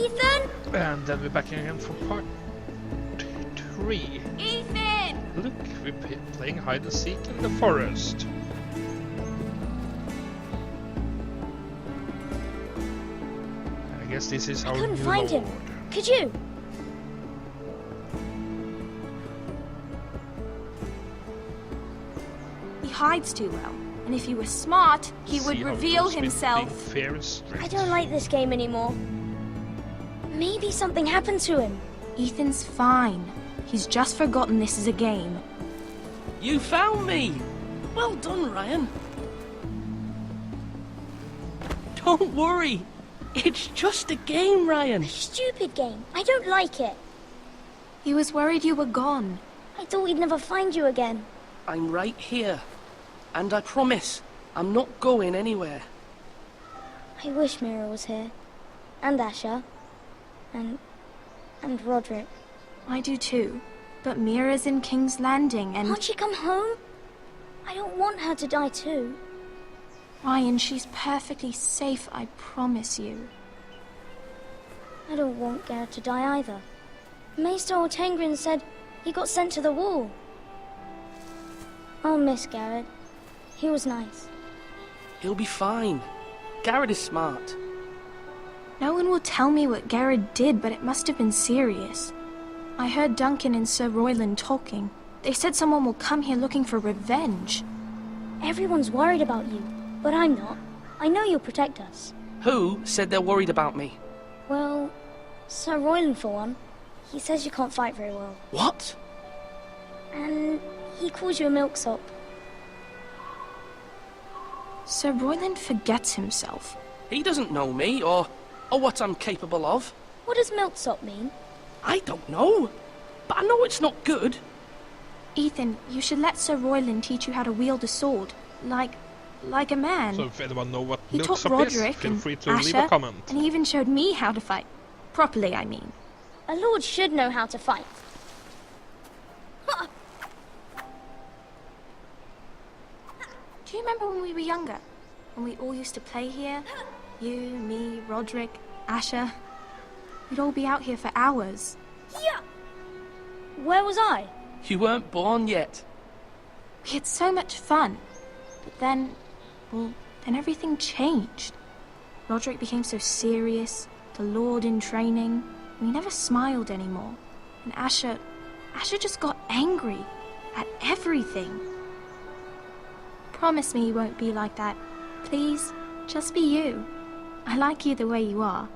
Ethan? And then we're back again for part 3. Ethan! Look, we're playing hide and seek in the forest. I guess this is our I couldn't new find lord. him. Could you? He hides too well, and if he were smart, he would See how it reveal goes with himself. being fair and straight. I don't like this game anymore. Maybe something happened to him. Ethan's fine. He's just forgotten this is a game. You found me! Well done, Ryan. Don't worry. It's just a game, Ryan. Stupid game. I don't like it. He was worried you were gone. I thought we'd never find you again. I'm right here. And I promise, I'm not going anywhere. I wish Mira was here. And Asher. And Roderick. I do too. But Mira's in King's Landing and... Can't she come home? I don't want her to die too. Ryan, she's perfectly safe, I promise you. I don't want Garrett to die either. Maester Ortengrin said he got sent to the wall. I'll miss Garrett. He was nice. He'll be fine. Garrett is smart. No one will tell me what Garrett did, but it must have been serious. I heard Duncan and Sir Royland talking. They said someone will come here looking for revenge. Everyone's worried about you, but I'm not. I know you'll protect us. Who said they're worried about me? Well, Sir Royland for one. He says you can't fight very well. What? And he calls you a milksop. Sir Royland forgets himself. He doesn't know me, or what I'm capable of. What does milksop mean? I don't know. But I know it's not good. Ethan, you should let Sir Royland teach you how to wield a sword. Like a man. So if anyone knows what He taught milksop is, Roderick feel and free to Asher, leave a comment. and he even showed me how to fight. Properly, I mean. A lord should know how to fight. Do you remember when we were younger? When we all used to play here? You, me, Roderick, Asher. We'd all be out here for hours. Yeah. Where was I? You weren't born yet. We had so much fun. But then, then everything changed. Roderick became so serious, the Lord in training, and he never smiled anymore. And Asher just got angry at everything. Promise me you won't be like that. Please, just be you. I like you the way you are.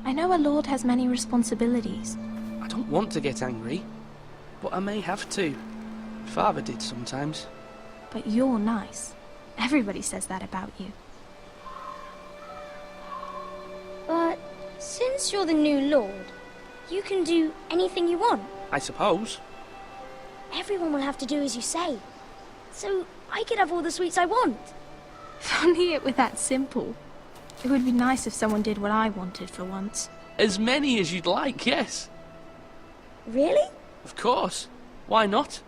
I know a lord has many responsibilities. I don't want to get angry, but I may have to. Father did sometimes. But you're nice. Everybody says that about you. But since you're the new lord, you can do anything you want. I suppose. Everyone will have to do as you say. So I could have all the sweets I want. If only it were that simple. It would be nice if someone did what I wanted for once. As many as you'd like, yes. Really? Of course. Why not?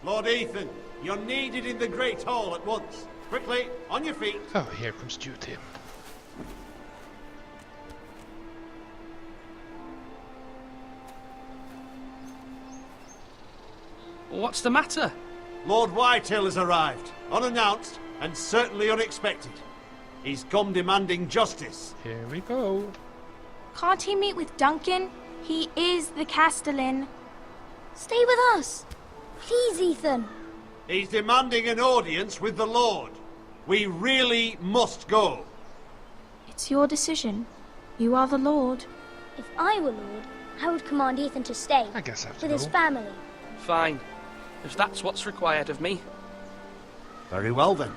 Lord Ethan, you're needed in the Great Hall at once. Quickly, on your feet. Oh, here comes duty. What's the matter? Lord Whitehill has arrived, unannounced and certainly unexpected. He's come demanding justice. Here we go. Can't he meet with Duncan? He is the Castellan. Stay with us. Please, Ethan. He's demanding an audience with the Lord. We really must go. It's your decision. You are the Lord. If I were lord, I would command Ethan to stay I guess I have to with his go. family. Fine. If that's what's required of me. Very well then.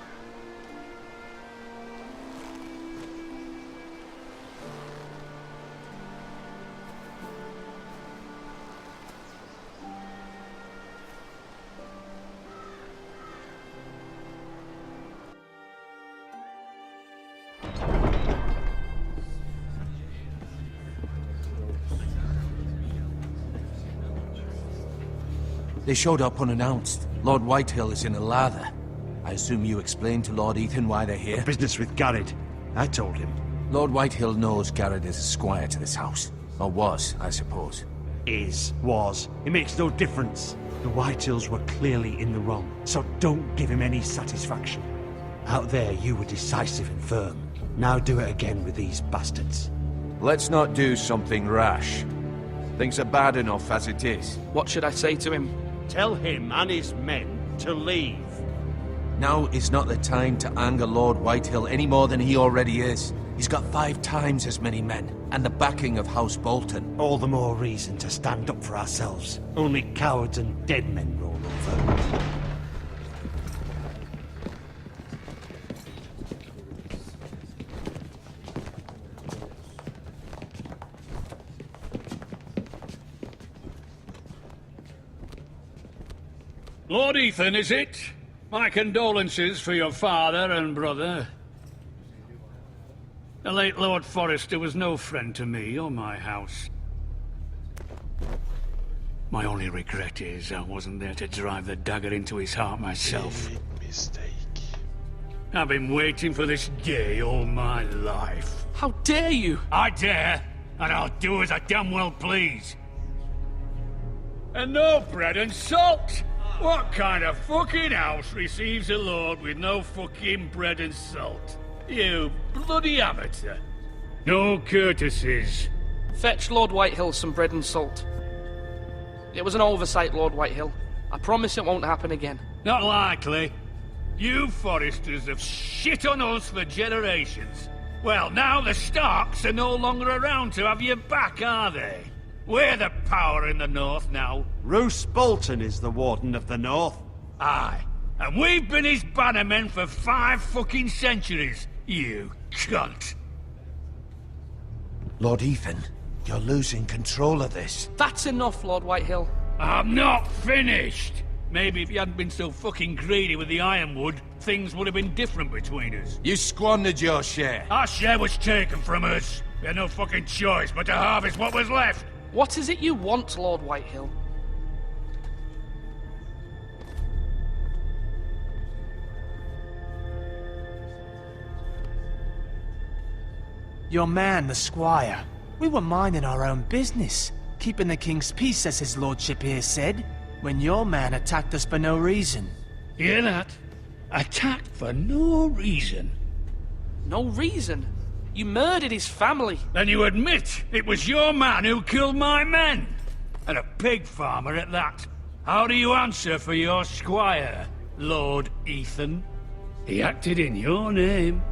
They showed up unannounced. Lord Whitehill is in a lather. I assume you explained to Lord Ethan why they're here? Business with Garrett. I told him. Lord Whitehill knows Garrett is a squire to this house. Or was, I suppose. Was. It makes no difference. The Whitehills were clearly in the wrong, so don't give him any satisfaction. Out there, you were decisive and firm. Now do it again with these bastards. Let's not do something rash. Things are bad enough as it is. What should I say to him? Tell him and his men to leave. Now is not the time to anger Lord Whitehill any more than he already is. He's got 5 times as many men, and the backing of House Bolton. All the more reason to stand up for ourselves. Only cowards and dead men roll over. Lord Ethan, is it? My condolences for your father and brother. The late Lord Forrester was no friend to me or my house. My only regret is I wasn't there to drive the dagger into his heart myself. Big mistake. I've been waiting for this day all my life. How dare you? I dare, and I'll do as I damn well please. And no bread and salt! What kind of fucking house receives a lord with no fucking bread and salt? You bloody amateur. No courtesies. Fetch Lord Whitehill some bread and salt. It was an oversight, Lord Whitehill. I promise it won't happen again. Not likely. You Forresters have shit on us for generations. Well, now the Starks are no longer around to have your back, are they? We're the power in the north now. Roose Bolton is the Warden of the North. Aye. And we've been his bannermen for 5 fucking centuries, you cunt. Lord Ethan, you're losing control of this. That's enough, Lord Whitehill. I'm not finished. Maybe if you hadn't been so fucking greedy with the ironwood, things would have been different between us. You squandered your share. Our share was taken from us. We had no fucking choice but to harvest what was left. What is it you want, Lord Whitehill? Your man, the squire. We were minding our own business, keeping the king's peace, as his lordship here said, when your man attacked us for no reason. Hear that? Attacked for no reason. No reason? You murdered his family. Then you admit it was your man who killed my men? And a pig farmer at that. How do you answer for your squire, Lord Ethan? He acted in your name.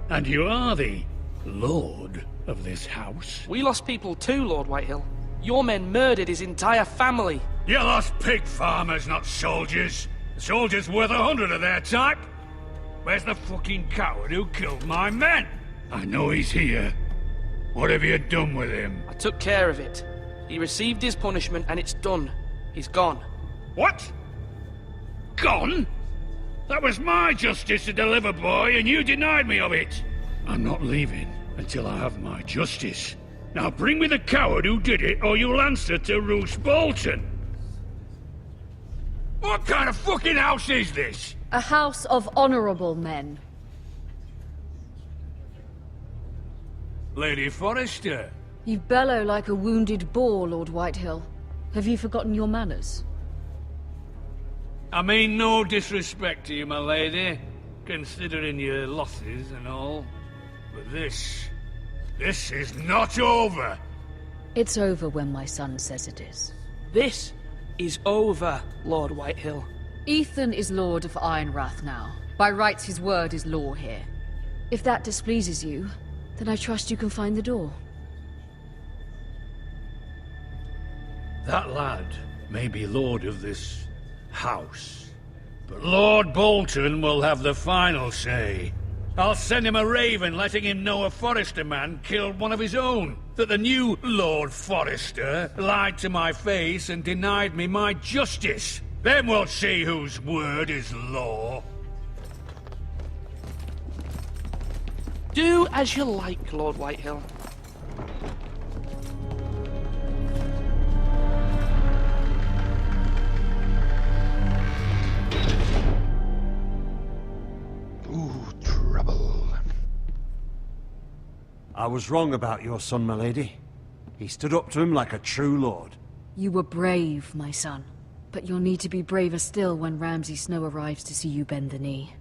And you are the lord of this house. We lost people too, Lord Whitehill. Your men murdered his entire family. You lost pig farmers, not soldiers. The soldiers worth 100 of their type. Where's the fucking coward who killed my men? I know he's here. What have you done with him? I took care of it. He received his punishment and it's done. He's gone. What? Gone? That was my justice to deliver, boy, and you denied me of it. I'm not leaving until I have my justice. Now bring me the coward who did it, or you'll answer to Roose Bolton. What kind of fucking house is this? A house of honorable men. Lady Forrester. You bellow like a wounded boar, Lord Whitehill. Have you forgotten your manners? I mean no disrespect to you, my lady, considering your losses and all. But this is not over. It's over when my son says it is. This is over, Lord Whitehill. Ethan is Lord of Ironrath now. By rights, his word is law here. If that displeases you, then I trust you can find the door. That lad may be lord of this house, but Lord Bolton will have the final say. I'll send him a raven letting him know a Forrester man killed one of his own. That the new Lord Forrester lied to my face and denied me my justice. Then we'll see whose word is law. Do as you like, Lord Whitehill. I was wrong about your son, my lady. He stood up to him like a true lord. You were brave, my son. But you'll need to be braver still when Ramsay Snow arrives to see you bend the knee.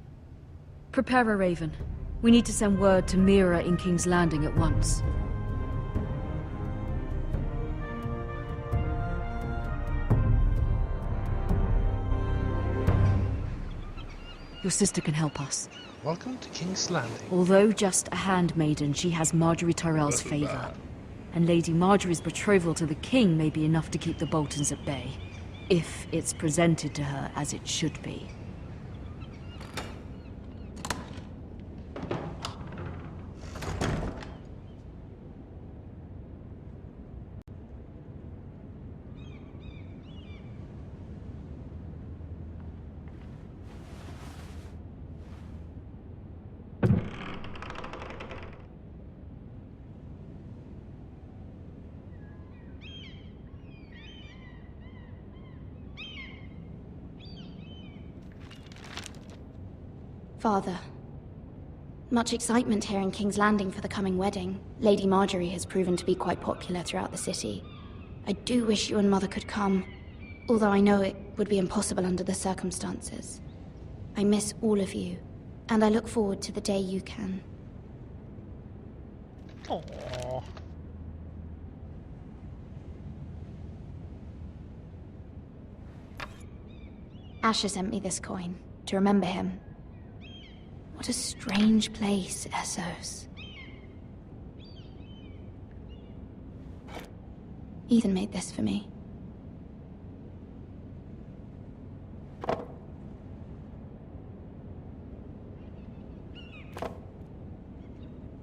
Prepare a raven. We need to send word to Mira in King's Landing at once. Your sister can help us. Welcome to King's Landing. Although just a handmaiden, she has Marjorie Tyrell's favor. And Lady Marjorie's betrothal to the king may be enough to keep the Boltons at bay. If it's presented to her as it should be. Father. Much excitement here in King's Landing for the coming wedding. Lady Marjorie has proven to be quite popular throughout the city. I do wish you and Mother could come, although I know it would be impossible under the circumstances. I miss all of you, and I look forward to the day you can. Aww. Asher sent me this coin, to remember him. What a strange place, Essos. Ethan made this for me.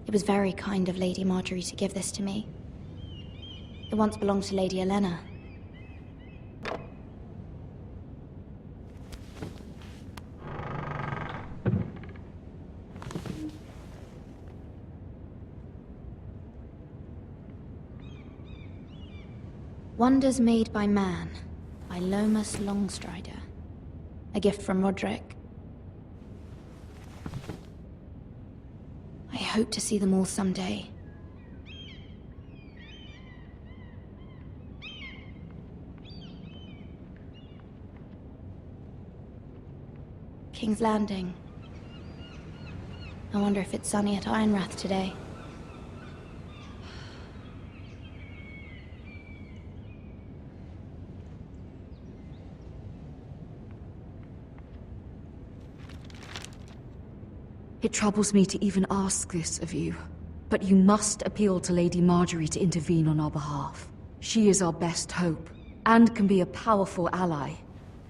It was very kind of Lady Marjorie to give this to me. It once belonged to Lady Elena. Wonders Made by Man, by Lomas Longstrider. A gift from Roderick. I hope to see them all someday. King's Landing. I wonder if it's sunny at Ironrath today. It troubles me to even ask this of you, but you must appeal to Lady Marjorie to intervene on our behalf. She is our best hope, and can be a powerful ally,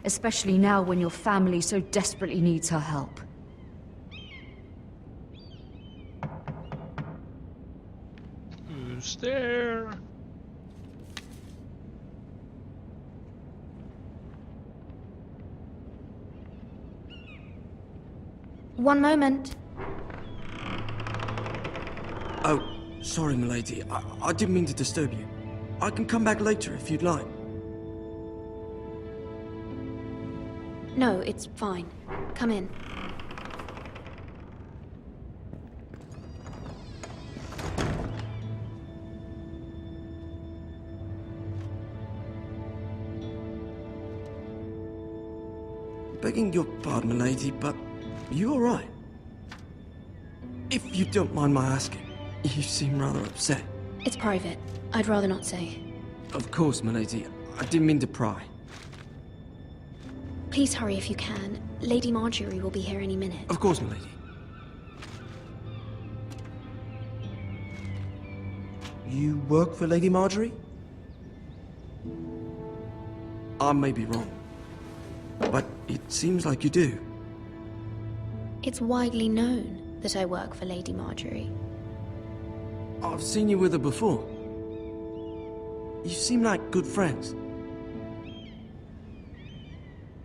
especially now when your family so desperately needs her help. Who's there? One moment. Oh, sorry, milady. I didn't mean to disturb you. I can come back later if you'd like. No, it's fine. Come in. Begging your pardon, milady, but you all right? If you don't mind my asking, you seem rather upset. It's private. I'd rather not say. Of course, milady. I didn't mean to pry. Please hurry if you can. Lady Marjorie will be here any minute. Of course, milady. You work for Lady Marjorie? I may be wrong, but it seems like you do. It's widely known that I work for Lady Marjorie. I've seen you with her before. You seem like good friends.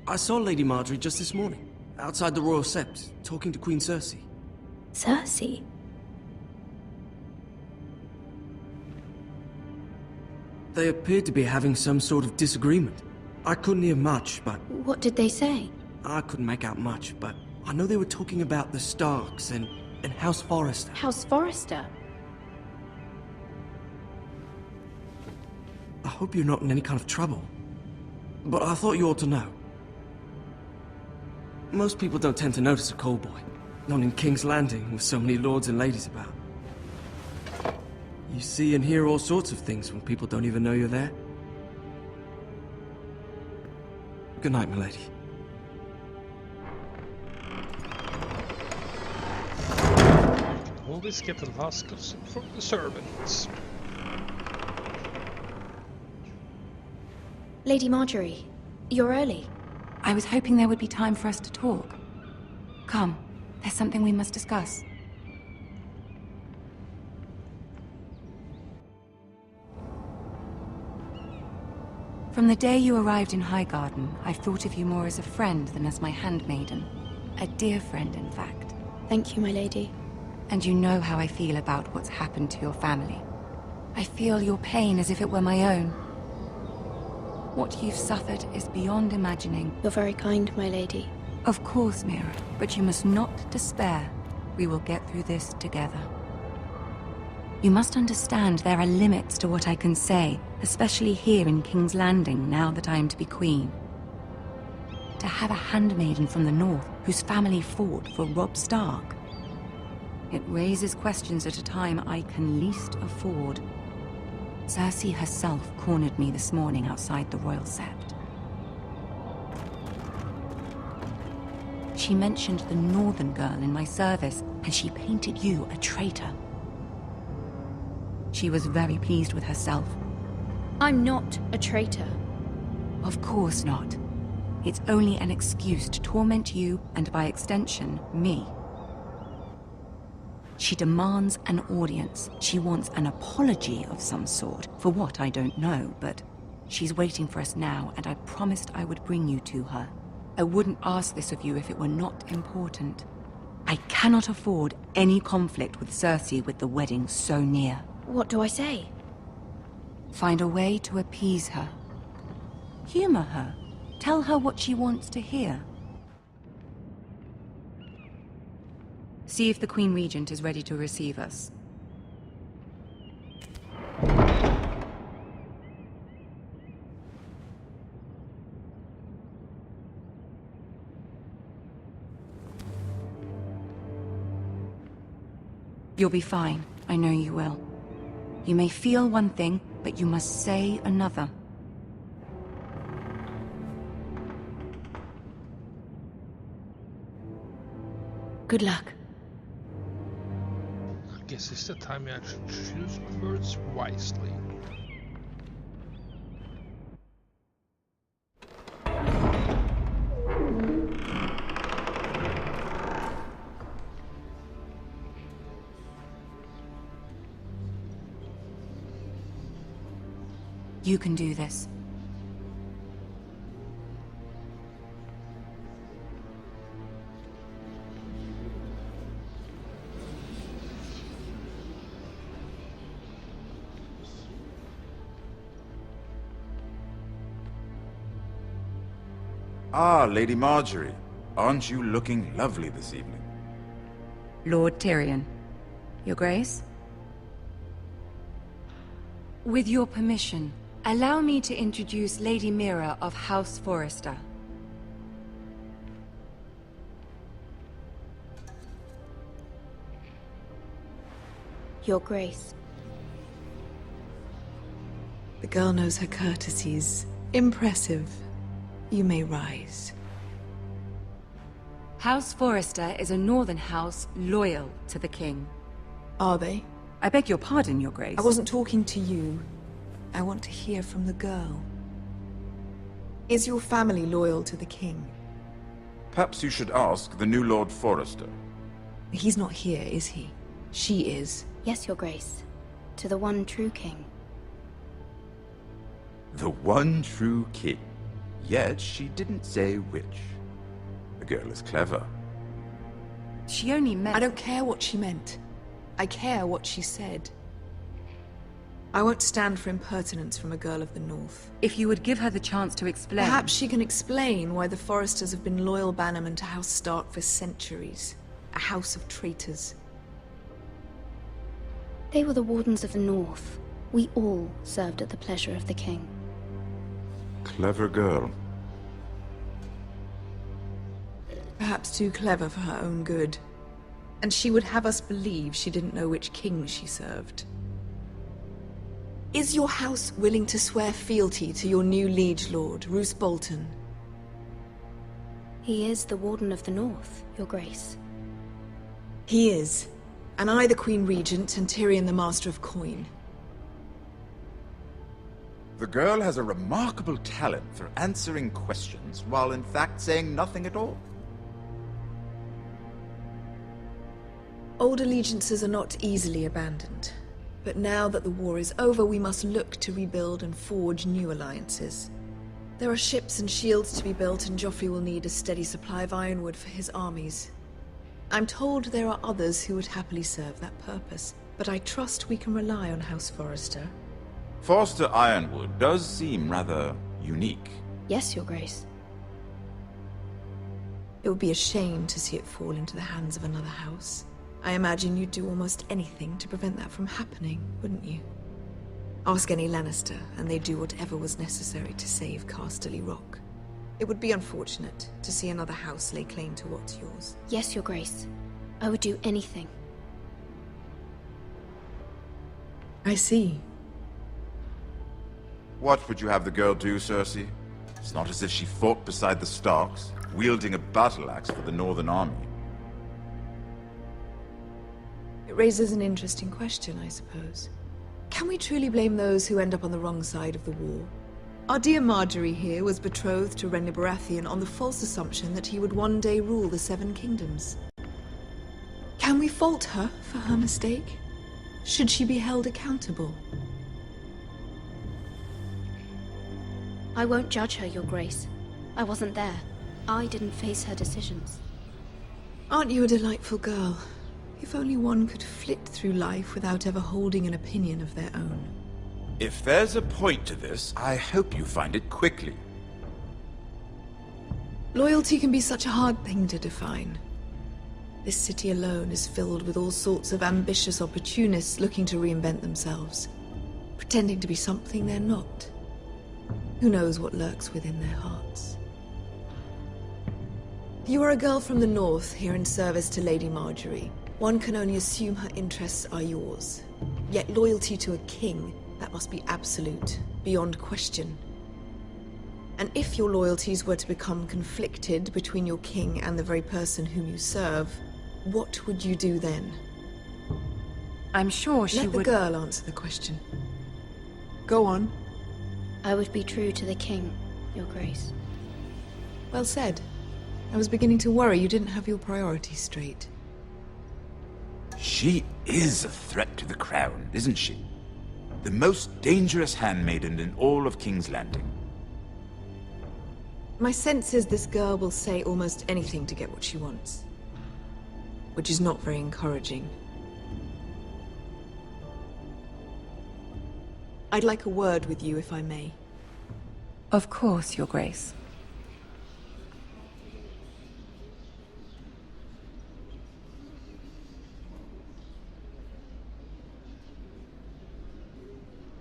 I saw Lady Marjorie just this morning, outside the Royal Sept, talking to Queen Cersei. Cersei? They appeared to be having some sort of disagreement. I couldn't hear much, but... What did they say? I couldn't make out much, but I know they were talking about the Starks and House Forrester. House Forrester? hope you're not in any kind of trouble. But I thought you ought to know. Most people don't tend to notice a call boy. Not in King's Landing, with so many lords and ladies about. You see and hear all sorts of things when people don't even know you're there. Good night, milady. Always get the last gossip from the servants. Lady Marjorie, you're early. I was hoping there would be time for us to talk. Come, there's something we must discuss. From the day you arrived in Highgarden, I've thought of you more as a friend than as my handmaiden. A dear friend, in fact. Thank you, my lady. And you know how I feel about what's happened to your family. I feel your pain as if it were my own. What you've suffered is beyond imagining. You're very kind, my lady. Of course, Mira, but you must not despair. We will get through this together. You must understand there are limits to what I can say, especially here in King's Landing, now that I am to be queen. To have a handmaiden from the north whose family fought for Robb Stark. It raises questions at a time I can least afford. Cersei herself cornered me this morning outside the Royal Sept. She mentioned the northern girl in my service, and she painted you a traitor. She was very pleased with herself. I'm not a traitor. Of course not. It's only an excuse to torment you, and by extension, me. She demands an audience. She wants an apology of some sort. For what, I don't know, but she's waiting for us now, and I promised I would bring you to her. I wouldn't ask this of you if it were not important. I cannot afford any conflict with Cersei with the wedding so near. What do I say? Find a way to appease her. Humor her. Tell her what she wants to hear. See if the Queen Regent is ready to receive us. You'll be fine. I know you will. You may feel one thing, but you must say another. Good luck. I guess it's the time I should choose my words wisely. You can do this. Ah, Lady Marjorie. Aren't you looking lovely this evening? Lord Tyrion. Your Grace? With your permission, allow me to introduce Lady Mira of House Forrester. Your Grace. The girl knows her courtesies. Impressive. You may rise. House Forrester is a northern house loyal to the king. Are they? I beg your pardon, Your Grace. I wasn't talking to you. I want to hear from the girl. Is your family loyal to the king? Perhaps you should ask the new Lord Forrester. He's not here, is he? She is. Yes, Your Grace. To the one true king. The one true king. Yet she didn't say which. The girl is clever. She only meant... I don't care what she meant. I care what she said. I won't stand for impertinence from a girl of the North. If you would give her the chance to explain... Perhaps she can explain why the Forresters have been loyal bannermen to House Stark for centuries. A house of traitors. They were the Wardens of the North. We all served at the pleasure of the king. Clever girl. Perhaps too clever for her own good. And she would have us believe she didn't know which king she served. Is your house willing to swear fealty to your new liege lord, Roose Bolton? He is the Warden of the North, Your Grace. He is. And I the Queen Regent, and Tyrion the Master of Coin. The girl has a remarkable talent for answering questions while in fact saying nothing at all. Old allegiances are not easily abandoned. But now that the war is over, we must look to rebuild and forge new alliances. There are ships and shields to be built, and Joffrey will need a steady supply of ironwood for his armies. I'm told there are others who would happily serve that purpose, but I trust we can rely on House Forrester. Forster Ironwood does seem rather unique. Yes, Your Grace. It would be a shame to see it fall into the hands of another house. I imagine you'd do almost anything to prevent that from happening, wouldn't you? Ask any Lannister, and they'd do whatever was necessary to save Casterly Rock. It would be unfortunate to see another house lay claim to what's yours. Yes, Your Grace. I would do anything. I see. What would you have the girl do, Cersei? It's not as if she fought beside the Starks, wielding a battle axe for the Northern Army. It raises an interesting question, I suppose. Can we truly blame those who end up on the wrong side of the war? Our dear Marjorie here was betrothed to Renly Baratheon on the false assumption that he would one day rule the Seven Kingdoms. Can we fault her for her mistake? Should she be held accountable? I won't judge her, Your Grace. I wasn't there. I didn't face her decisions. Aren't you a delightful girl? If only one could flit through life without ever holding an opinion of their own. If there's a point to this, I hope you find it quickly. Loyalty can be such a hard thing to define. This city alone is filled with all sorts of ambitious opportunists looking to reinvent themselves, pretending to be something they're not. Who knows what lurks within their hearts? You are a girl from the north, here in service to Lady Marjorie. One can only assume her interests are yours. Yet loyalty to a king, that must be absolute, beyond question. And if your loyalties were to become conflicted between your king and the very person whom you serve, what would you do then? I'm sure she would... Let the girl answer the question. Go on. I would be true to the king, Your Grace. Well said. I was beginning to worry you didn't have your priorities straight. She is a threat to the crown, isn't she? The most dangerous handmaiden in all of King's Landing. My sense is this girl will say almost anything to get what she wants. Which is not very encouraging. I'd like a word with you, if I may. Of course, Your Grace.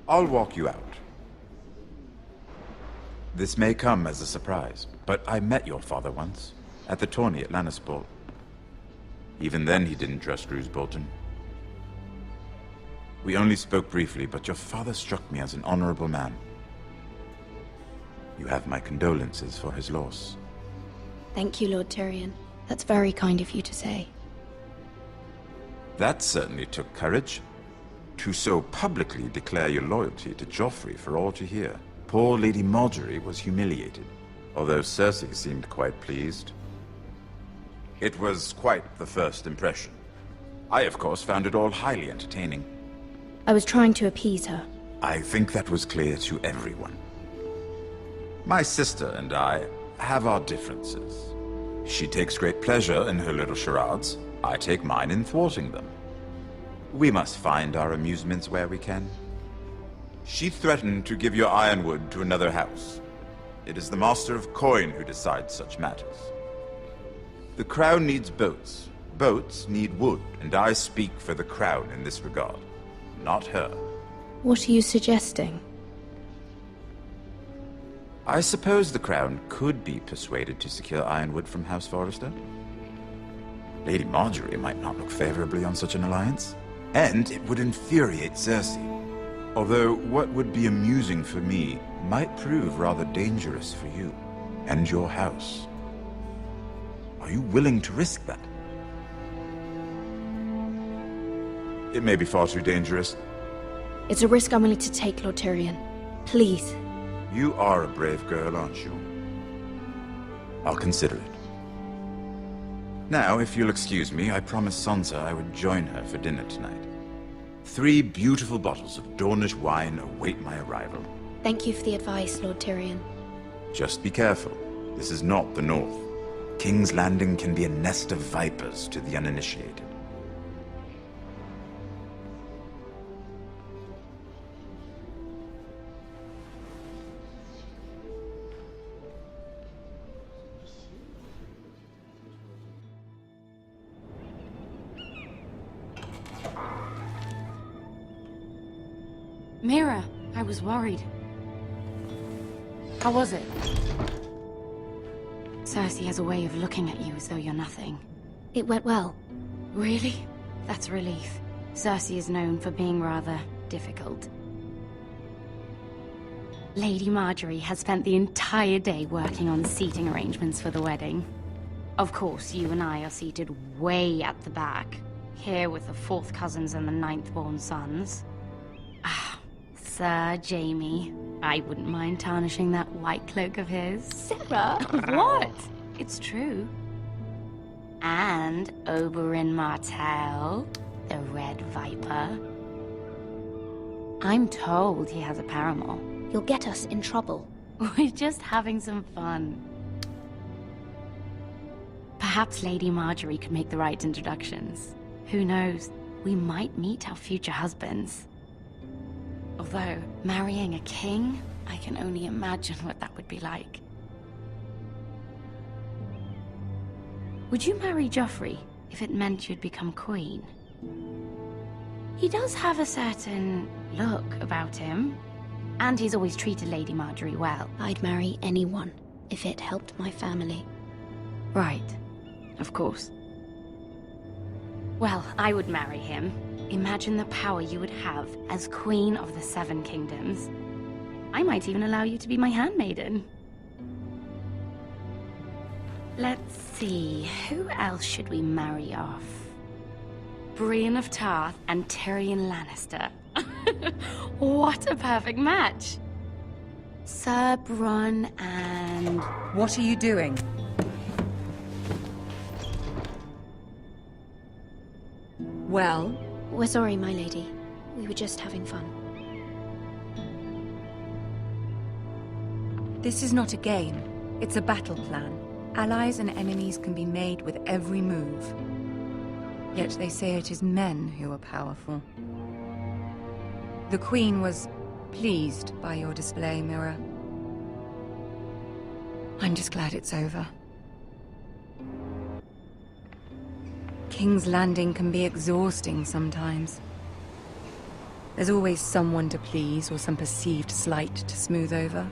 I'll walk you out. This may come as a surprise, but I met your father once, at the tourney at Lannisport. Even then he didn't trust Roose Bolton. We only spoke briefly, but your father struck me as an honorable man. You have my condolences for his loss. Thank you, Lord Tyrion. That's very kind of you to say. That certainly took courage. To so publicly declare your loyalty to Joffrey for all to hear. Poor Lady Marjorie was humiliated, although Cersei seemed quite pleased. It was quite the first impression. I, of course, found it all highly entertaining. I was trying to appease her. I think that was clear to everyone. My sister and I have our differences. She takes great pleasure in her little charades. I take mine in thwarting them. We must find our amusements where we can. She threatened to give your ironwood to another house. It is the Master of Coin who decides such matters. The Crown needs boats. Boats need wood, and I speak for the Crown in this regard, not her. What are you suggesting? I suppose the Crown could be persuaded to secure Ironwood from House Forrester. Lady Marjorie might not look favorably on such an alliance, and it would infuriate Cersei. Although what would be amusing for me might prove rather dangerous for you and your house. Are you willing to risk that? It may be far too dangerous. It's a risk I'm willing to take, Lord Tyrion. Please. You are a brave girl, aren't you? I'll consider it. Now, if you'll excuse me, I promised Sansa I would join her for dinner tonight. 3 beautiful bottles of Dornish wine await my arrival. Thank you for the advice, Lord Tyrion. Just be careful. This is not the North. King's Landing can be a nest of vipers to the uninitiated. Mira, I was worried. How was it? Cersei has a way of looking at you as though you're nothing. It went well. Really? That's a relief. Cersei is known for being rather difficult. Lady Marjorie has spent the entire day working on seating arrangements for the wedding. Of course, you and I are seated way at the back, here with the 4th cousins and the 9th-born sons. Ah, Sir Jaime. I wouldn't mind tarnishing that white cloak of his. Sarah? What? It's true. And Oberyn Martell, the Red Viper. I'm told he has a paramour. You'll get us in trouble. We're just having some fun. Perhaps Lady Marjorie could make the right introductions. Who knows? We might meet our future husbands. Although, marrying a king, I can only imagine what that would be like. Would you marry Joffrey if it meant you'd become queen? He does have a certain look about him, and he's always treated Lady Marjorie well. I'd marry anyone if it helped my family. Right. Of course. Well, I would marry him. Imagine the power you would have as Queen of the 7 Kingdoms. I might even allow you to be my handmaiden. Let's see, who else should we marry off? Brienne of Tarth and Tyrion Lannister. What a perfect match! Sir Bronn and... What are you doing? Well? We're sorry, my lady. We were just having fun. This is not a game. It's a battle plan. Allies and enemies can be made with every move. Yet they say it is men who are powerful. The Queen was pleased by your display, Mira. I'm just glad it's over. King's Landing can be exhausting sometimes. There's always someone to please or some perceived slight to smooth over.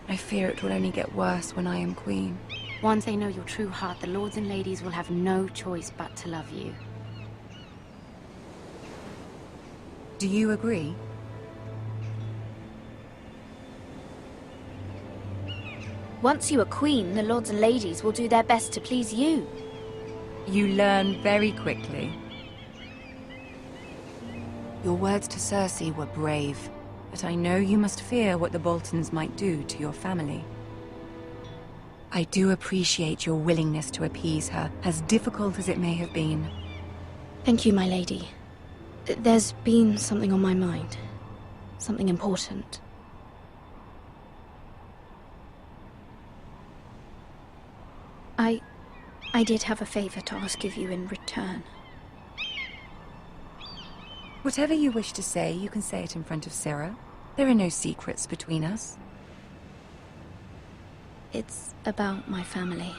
I fear it will only get worse when I am queen. Once they know your true heart, the lords and ladies will have no choice but to love you. Do you agree? Once you are queen, the lords and ladies will do their best to please you. You learn very quickly. Your words to Cersei were brave, but I know you must fear what the Boltons might do to your family. I do appreciate your willingness to appease her, as difficult as it may have been. Thank you, my lady. There's been something on my mind. Something important. I did have a favor to ask of you in return. Whatever you wish to say, you can say it in front of Sarah. There are no secrets between us. It's about my family.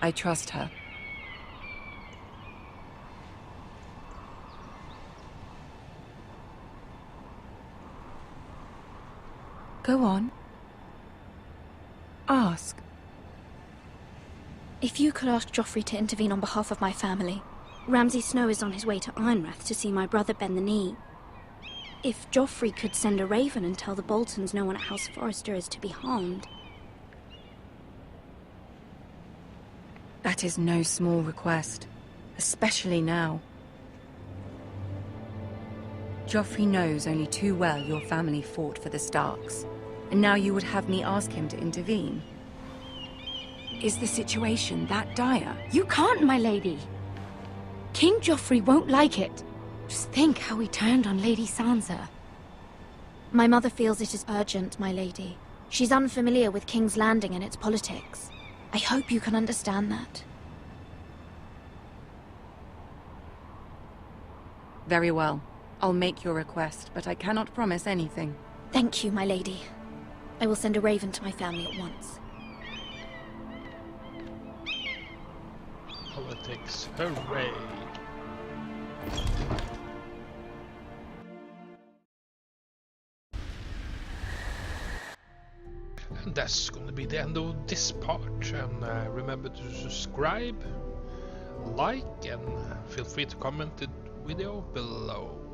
I trust her. Go on. Ask. If you could ask Joffrey to intervene on behalf of my family. Ramsay Snow is on his way to Ironrath to see my brother bend the knee. If Joffrey could send a raven and tell the Boltons no one at House Forrester is to be harmed. That is no small request, especially now. Joffrey knows only too well your family fought for the Starks, and now you would have me ask him to intervene. Is the situation that dire? You can't, my lady. King Joffrey won't like it. Just think how he turned on Lady Sansa. My mother feels it is urgent, my lady. She's unfamiliar with King's Landing and its politics. I hope you can understand that. Very well. I'll make your request, but I cannot promise anything. Thank you, my lady. I will send a raven to my family at once. Politics, hooray! And that's gonna be the end of this part, and remember to subscribe, like, and feel free to comment the video below.